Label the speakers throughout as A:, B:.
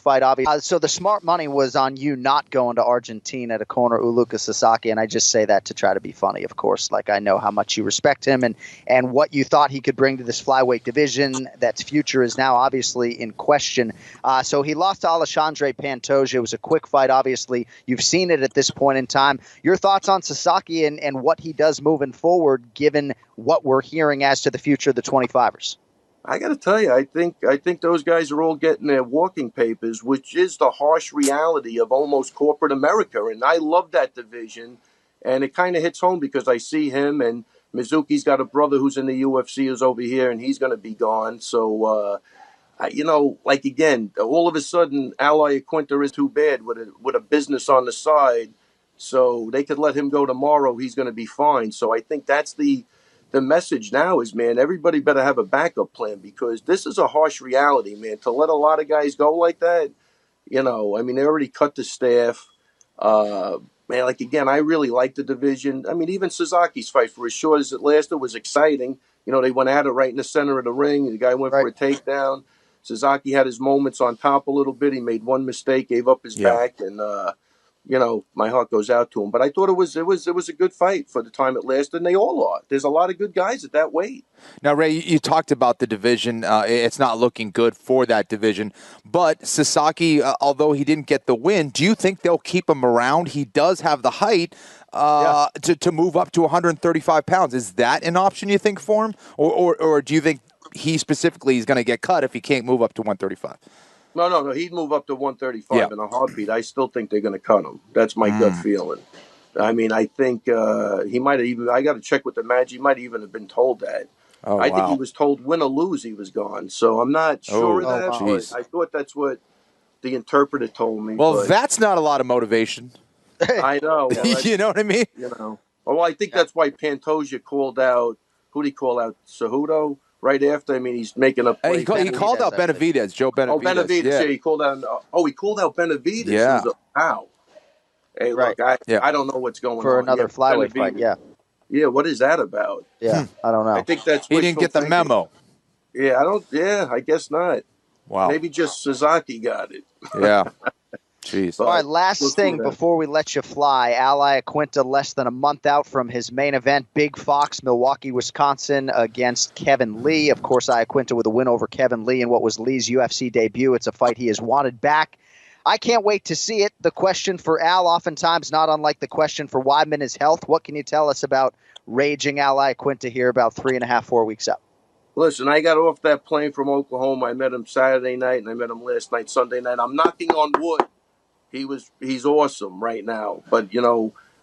A: fight, obviously. So the smart money was on you not going to Argentina to corner Uluka Sasaki, and I just say that to try to be funny, of course. Like, I know how much you respect him and what you thought he could bring to this flyweight division. That's future is now obviously in question. So he lost to Alexandre Pantoja. It was a quick fight, obviously. You've seen it at this point in time. Your thoughts on Sasaki and what he does moving forward, given what we're hearing as to the future of the 25ers?
B: I got to tell you, I think those guys are all getting their walking papers, which is the harsh reality of almost corporate America. And I love that division. And it kind of hits home because I see him, and Mizuki's got a brother who's in the UFC who's over here, and he's going to be gone. So, like, again, all of a sudden, Iaquinta is too bad with a business on the side. So they could let him go tomorrow. He's going to be fine. So I think that's the message now is, man, everybody better have a backup plan, because this is a harsh reality, man. To let a lot of guys go like that, they already cut the staff. Man, like, again, I really like the division. I mean, even Sasaki's fight, for as short as it lasted, was exciting. They went at it right in the center of the ring. The guy went for a takedown. Sasaki had his moments on top a little bit. He made one mistake, gave up his back, and my heart goes out to him. But I thought it was a good fight for the time it lasted, and they all are. There's a lot of good guys at that weight.
C: Now, Ray, you talked about the division. It's not looking good for that division. But Sasaki, although he didn't get the win, do you think they'll keep him around? He does have the height to move up to 135 pounds. Is that an option, you think, for him? Or do you think he specifically is going to get cut if he can't move up to 135?
B: No. He'd move up to 135 in a heartbeat. I still think they're going to cut him. That's my gut feeling. I mean, I think he might have even – I got to check with the manager. He might even have been told that. I think he was told win or lose he was gone. So I'm not sure of that. But I thought that's what the interpreter told me.
C: Well, that's not a lot of motivation.
B: I know. Well,
C: you know what I mean?
B: Well, I think that's why Pantoja called out – who did he call out? Cejudo? Right after, I mean, he's making a play.
C: He called out Benavidez, Joe Benavidez.
B: Oh, Benavidez, yeah. He called out. He called out Benavidez.
C: Yeah.
B: Wow. Hey, look, I don't know what's going on
A: for another flyweight fight. Yeah.
B: Yeah, what is that about?
A: Yeah, I don't know.
B: I think that's
C: he didn't get the memo.
B: Yeah, I guess not.
C: Wow.
B: Maybe just Sasaki got it.
C: Yeah. Jeez.
A: All right, last thing before we let you fly. Iaquinta less than a month out from his main event, Big Fox, Milwaukee, Wisconsin, against Kevin Lee. Of course, Iaquinta with a win over Kevin Lee in what was Lee's UFC debut. It's a fight he has wanted back. I can't wait to see it. The question for Al, oftentimes not unlike the question for Weidman, is health. What can you tell us about raging Al Iaquinta here about 3.5, 4 weeks out?
B: Listen, I got off that plane from Oklahoma. I met him Saturday night, and I met him last night, Sunday night. I'm knocking on wood. He's awesome right now, but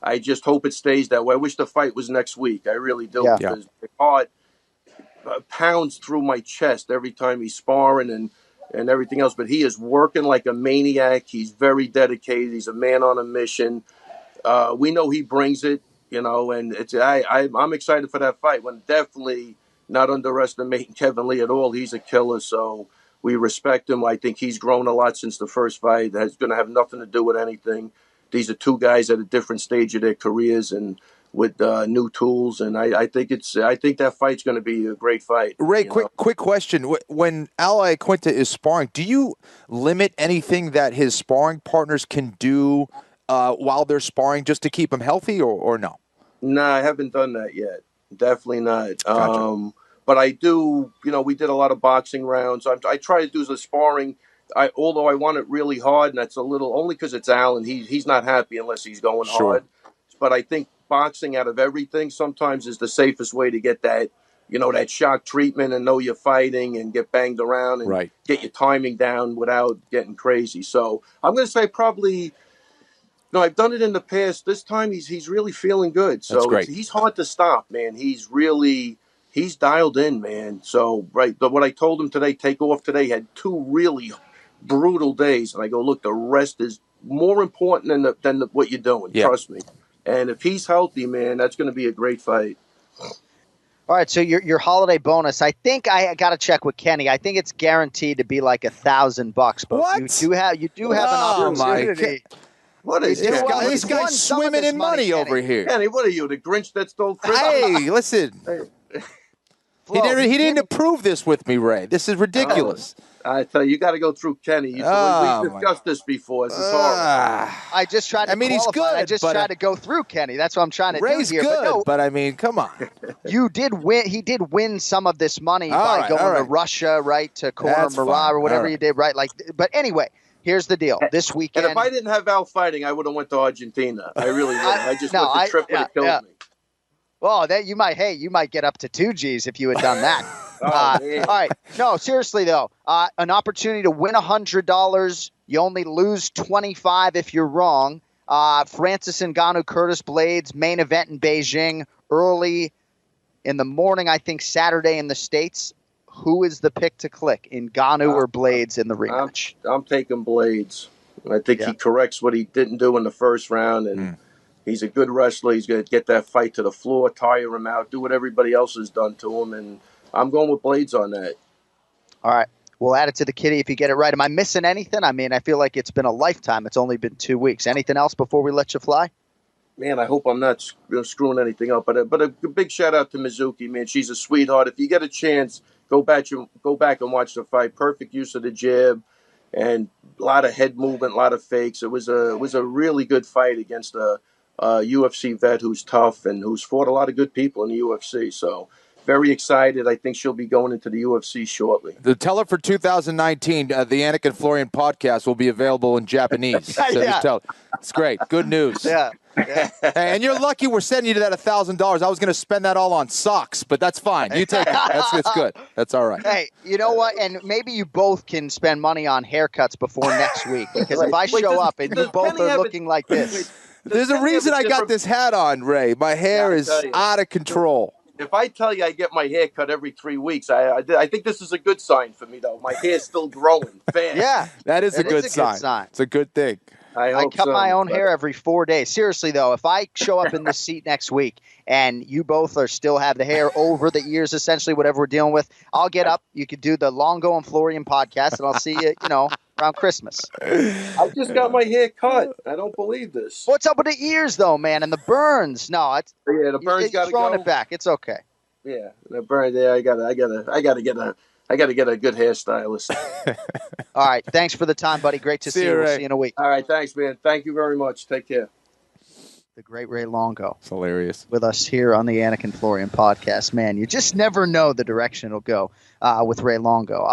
B: I just hope it stays that way. I wish the fight was next week. I really do, because the heart pounds through my chest every time he's sparring and everything else. But he is working like a maniac. He's very dedicated. He's a man on a mission. We know he brings it, and I'm excited for that fight. When definitely not underestimating Kevin Lee at all. He's a killer, so. We respect him. I think he's grown a lot since the first fight. That's going to have nothing to do with anything. These are two guys at a different stage of their careers and with new tools. And I think that fight's going to be a great fight.
C: Ray, quick question. When Al Iaquinta is sparring, do you limit anything that his sparring partners can do while they're sparring just to keep him healthy or no? No,
B: I haven't done that yet. Definitely not.
C: Gotcha.
B: But I do, we did a lot of boxing rounds. I try to do the sparring, although I want it really hard, and that's a little, only because it's Al, and he's not happy unless he's going hard. But I think boxing out of everything sometimes is the safest way to get that, that shock treatment and know you're fighting and get banged around and get your timing down without getting crazy. So I'm going to say probably, I've done it in the past. This time he's really feeling good. So he's hard to stop, man. He's dialed in, man. So, what I told him today, take off today, had 2 really brutal days. And I go, look, the rest is more important than what you're doing. Yeah. Trust me. And if he's healthy, man, that's going to be a great fight.
A: All right, so your holiday bonus, I think I got to check with Kenny. I think it's guaranteed to be like $1,000, but
C: what?
A: you do have an opportunity.
B: What is
C: this guy swimming in money over here?
B: Kenny, what are you, the Grinch that stole Christmas?
C: Hey, listen. He didn't approve this with me, Ray. This is ridiculous.
B: I tell you, got to go through Kenny. We've discussed this before. This is horrible.
A: I just tried to qualify.
C: He's good.
A: I just tried to go through Kenny. That's what I'm trying to
C: Ray's
A: do here.
C: Good, but I mean, come on.
A: You did win. He did win some of this money by going to Russia, right, to corner Marat or whatever you did, right? But anyway, here's the deal. This weekend,
B: and if I didn't have Al fighting, I would have went to Argentina. I really would. I just went the trip would have killed me.
A: Well, you might get up to 2 G's if you had done that. All right. No, seriously though, an opportunity to win $100. You only lose 25 if you're wrong. Francis Ngannou, Curtis Blades, main event in Beijing early in the morning. I think Saturday in the States. Who is the pick to click, Ngannou or Blades in the rematch?
B: I'm taking Blades. I think he corrects what he didn't do in the first round, and he's a good wrestler. He's going to get that fight to the floor, tire him out, do what everybody else has done to him, and I'm going with Blades on that.
A: All right. We'll add it to the kitty if you get it right. Am I missing anything? I mean, I feel like it's been a lifetime. It's only been 2 weeks. Anything else before we let you fly?
B: Man, I hope I'm not screwing anything up. But a big shout-out to Mizuki, man. She's a sweetheart. If you get a chance, go back and watch the fight. Perfect use of the jab and a lot of head movement, a lot of fakes. It was a really good fight against a UFC vet who's tough and who's fought a lot of good people in the UFC. So very excited. I think she'll be going into the UFC shortly.
C: The teller for 2019, the Anik and Florian podcast will be available in Japanese. So it's great. Good news.
A: Yeah.
C: And you're lucky we're sending you to that $1,000. I was going to spend that all on socks, but that's fine. You take it. That's good. That's all right.
A: Hey, you know what? And maybe you both can spend money on haircuts before next week. Because if I show up and you both are looking like this.
C: There's a reason I got this hat on, Ray. My hair is out of control.
B: If I tell you I get my hair cut every 3 weeks, I think this is a good sign for me, though. My hair's still growing fast.
A: Yeah.
C: That is a good sign. It's a good thing.
B: I
A: cut my own hair every 4 days. Seriously, though, if I show up in this seat next week and you both still have the hair over the ears, essentially, whatever we're dealing with, I'll get up. You could do the Longo and Florian podcast, and I'll see you, around Christmas.
B: I just got my hair cut. I don't believe this.
A: What's up with the ears, though, man, and the burns? No,
B: the burns got to go.
A: Throwing it back. It's okay.
B: Yeah, the burn. Yeah, I gotta get a good hairstylist.
A: All right. Thanks for the time, buddy. Great to see you. We'll see you in a week.
B: All right. Thanks, man. Thank you very much. Take care.
A: The great Ray Longo.
C: It's hilarious.
A: With us here on the Anik and Florian podcast. Man, you just never know the direction it'll go with Ray Longo.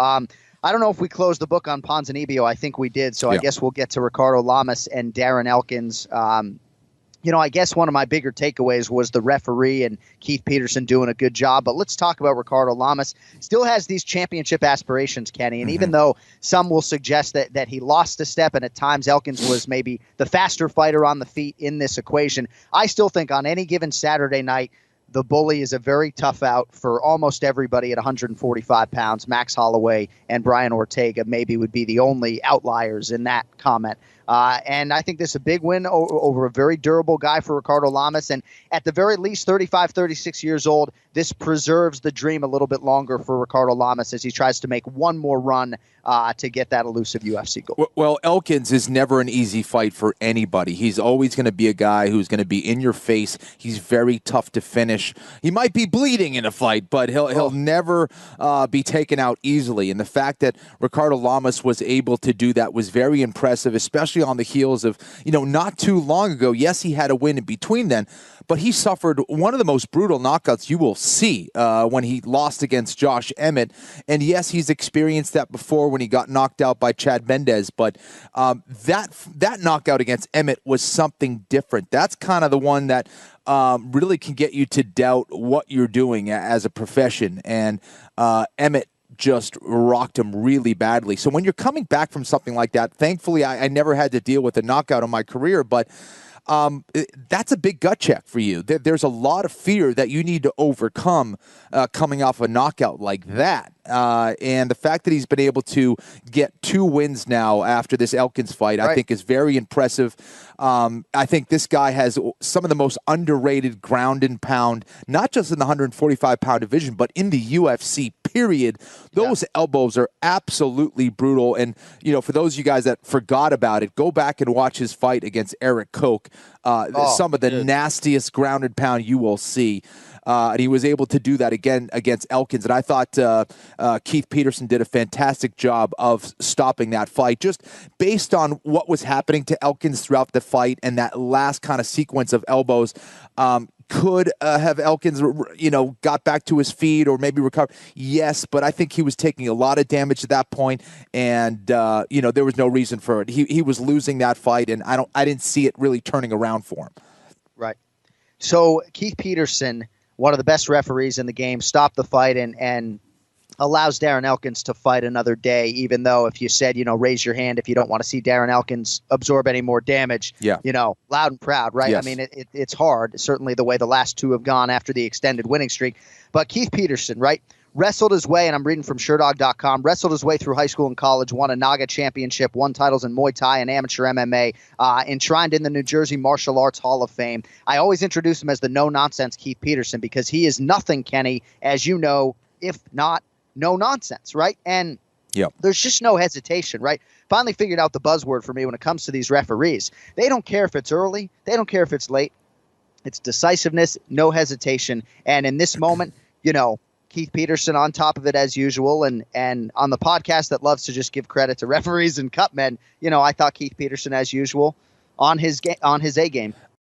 A: I don't know if we closed the book on Ponzinibbio. I think we did. So I guess we'll get to Ricardo Lamas and Darren Elkins. I guess one of my bigger takeaways was the referee and Keith Peterson doing a good job. But let's talk about Ricardo Lamas. Still has these championship aspirations, Kenny. And even though some will suggest that he lost a step and at times Elkins was maybe the faster fighter on the feet in this equation, I still think on any given Saturday night, the bully is a very tough out for almost everybody at 145 pounds. Max Holloway and Brian Ortega maybe would be the only outliers in that comment. And I think this is a big win over a very durable guy for Ricardo Lamas. And at the very least, 35, 36 years old, this preserves the dream a little bit longer for Ricardo Lamas as he tries to make one more run to get that elusive UFC goal.
C: Well, Elkins is never an easy fight for anybody. He's always going to be a guy who's going to be in your face. He's very tough to finish. He might be bleeding in a fight, but he'll never be taken out easily. And the fact that Ricardo Lamas was able to do that was very impressive, especially on the heels of, not too long ago. Yes, he had a win in between then, but he suffered one of the most brutal knockouts you will see when he lost against Josh Emmett. And yes, he's experienced that before when he got knocked out by Chad Mendez, but that knockout against Emmett was something different. That's kind of the one that really can get you to doubt what you're doing as a profession. And Emmett just rocked him really badly. So when you're coming back from something like that, thankfully I never had to deal with a knockout in my career, but that's a big gut check for you. There's a lot of fear that you need to overcome coming off a knockout like that. And the fact that he's been able to get 2 wins now after this Elkins fight, I think is very impressive. I think this guy has some of the most underrated ground and pound, not just in the 145-pound division, but in the UFC, period. Those elbows are absolutely brutal. And, for those of you guys that forgot about it, go back and watch his fight against Eric Koch. Some of the nastiest ground and pound you will see. and he was able to do that again against Elkins. And I thought Keith Peterson did a fantastic job of stopping that fight, just based on what was happening to Elkins throughout the fight and that last kind of sequence of elbows. Could have Elkins, got back to his feet or maybe recovered? Yes, but I think he was taking a lot of damage at that point, and there was no reason for it. He was losing that fight, and I didn't see it really turning around for him.
A: Right. So Keith Peterson, one of the best referees in the game, stopped the fight and allows Darren Elkins to fight another day, even though if you said, raise your hand if you don't want to see Darren Elkins absorb any more damage, loud and proud, right?
C: Yes.
A: I mean, it's hard, certainly the way the last two have gone after the extended winning streak. But Keith Peterson, right, wrestled his way, and I'm reading from Sherdog.com, wrestled his way through high school and college, won a Naga championship, won titles in Muay Thai and amateur MMA, enshrined in the New Jersey Martial Arts Hall of Fame. I always introduce him as the no-nonsense Keith Peterson because he is nothing, Kenny, as you know, if not no nonsense, right? And there's just no hesitation, right? Finally figured out the buzzword for me when it comes to these referees. They don't care if it's early. They don't care if it's late. It's decisiveness, no hesitation. And in this moment, Keith Peterson on top of it as usual. And on the podcast that loves to just give credit to referees and cut men, I thought Keith Peterson as usual on his A game.